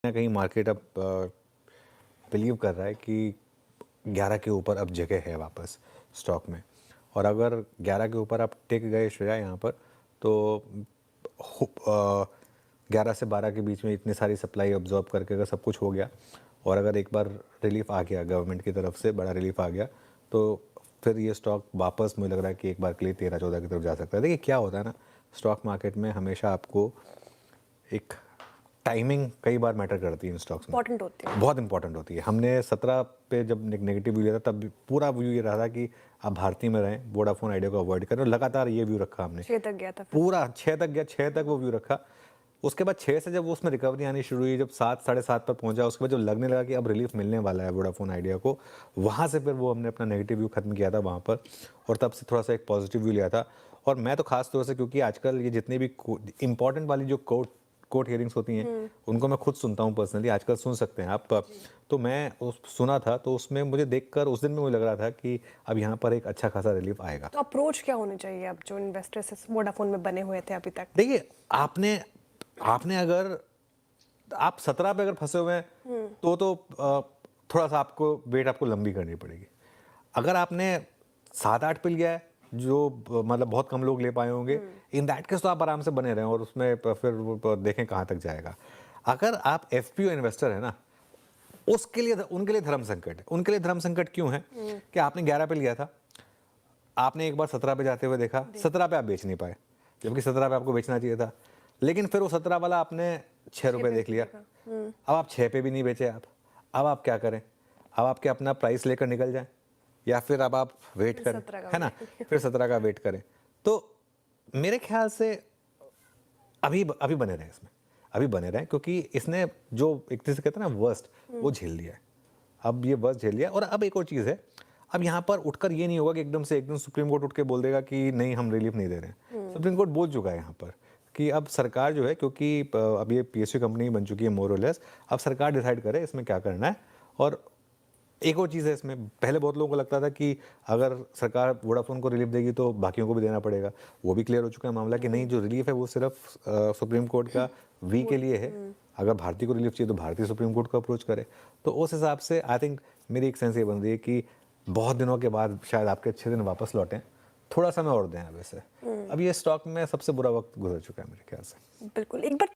ना कहीं मार्केट अब बिलीव कर रहा है कि 11 के ऊपर अब जगह है वापस स्टॉक में। और अगर 11 के ऊपर आप टिक गए श्रेया यहाँ पर, तो 11 से 12 के बीच में इतनी सारी सप्लाई ऑब्जॉर्व करके अगर सब कुछ हो गया और अगर एक बार रिलीफ आ गया गवर्नमेंट की तरफ से, बड़ा रिलीफ आ गया, तो फिर ये स्टॉक वापस मुझे लग रहा है कि एक बार के लिए 13-14 की तरफ जा सकता है। देखिए क्या होता है ना, स्टॉक मार्केट में हमेशा आपको एक टाइमिंग कई बार मैटर करती है इन स्टॉक्स में, इंपॉर्टेंट होती है। बहुत इंपॉर्टेंट होती है। हमने 17 पे जब नेगेटिव व्यू लिया था, तब भी पूरा व्यू ये रहा था कि आप भारती में रहें, वोडाफोन आइडिया को अवॉइड करें, और लगातार ये व्यू रखा हमने। 6 तक गया था फिर। पूरा 6 तक गया, 6 तक वो व्यू रखा। उसके बाद 6 से जब वो उसमें रिकवरी आनी शुरू हुई, जब 7 साढ़े 7 पर पहुंचा, उसके बाद जब लगने लगा कि अब रिलीफ मिलने वाला है वोडाफोन आइडिया को, वहाँ से फिर वो हमने अपना नेगेटिव व्यू खत्म किया था वहाँ पर, और तब से थोड़ा सा एक पॉजिटिव व्यू लिया था। और मैं तो खास तौर से, क्योंकि आजकल ये जितने भी इंपॉर्टेंट वाली जो कोर्ट हियरिंग्स होती हैं, उनको मैं खुद सुनता हूँ पर्सनली, आजकल सुन सकते हैं आप। तो मैं सुना था, तो उसमें मुझे देखकर उस दिन में मुझे लग रहा था कि अब यहाँ पर एक अच्छा खासा रिलीफ आएगा। तो अप्रोच क्या होनी चाहिए अब जो इन्वेस्टर्स वोडाफोन में बने हुए थे अभी तक? देखिए, आपने आपने अगर आप 17 पे अगर फंसे हुए हैं, थोड़ा सा आपको वेट आपको लंबी करनी पड़ेगी। अगर आपने 7-8 पे लिया है, जो मतलब बहुत कम लोग ले पाए होंगे, इन दैट केस तो आप आराम से बने रहें और उसमें फिर देखें कहाँ तक जाएगा। अगर आप एफपीओ इन्वेस्टर है ना, उसके लिए उनके लिए धर्म संकट है। उनके लिए धर्म संकट क्यों है कि आपने 11 पे लिया था, आपने एक बार 17 पे जाते हुए देखा, 17 पे आप बेच नहीं पाए, जबकि 17 पे आपको बेचना चाहिए था। लेकिन फिर वो 17 वाला आपने 6 रुपए देख लिया, अब आप 6 पे भी नहीं बेचे आप। अब आप क्या करें? अब आपके अपना प्राइस लेकर निकल जाएं, या फिर अब आप वेट करें, 17 का है ना? वेट। फिर 17 का वेट करें। तो मेरे ख्याल से अभी अभी बने रहें इसमें, अभी बने रहें, क्योंकि इसने जो एक तरह से कहते हैं ना वर्स्ट, वो झेल लिया है। अब ये वर्स्ट झेल लिया है, और अब एक और चीज़ है, अब यहाँ पर उठकर ये नहीं होगा कि एकदम सुप्रीम कोर्ट उठ के बोल देगा कि नहीं हम रिलीफ नहीं दे रहे हैं। सुप्रीम कोर्ट बोल चुका है यहाँ पर कि अब सरकार जो है, क्योंकि अब ये पीएसयू कंपनी बन चुकी है मोर और लेस, अब सरकार डिसाइड करे इसमें क्या करना है। और एक और चीज़ है इसमें, पहले बहुत लोगों को लगता था कि अगर सरकार वोडाफोन को रिलीफ देगी तो बाकियों को भी देना पड़ेगा। वो भी क्लियर हो चुका है मामला कि नहीं, जो रिलीफ है वो सिर्फ सुप्रीम कोर्ट का वी के लिए है। अगर भारतीय को रिलीफ चाहिए तो भारतीय सुप्रीम कोर्ट को अप्रोच करे। तो उस हिसाब से आई थिंक मेरी एक सेंस ये बन रही है कि बहुत दिनों के बाद शायद आपके अच्छे दिन वापस लौटें, थोड़ा समय और दें अब इसे। अब ये स्टॉक में सबसे बुरा वक्त गुजर चुका है मेरे ख्याल से। बिल्कुल, एक बार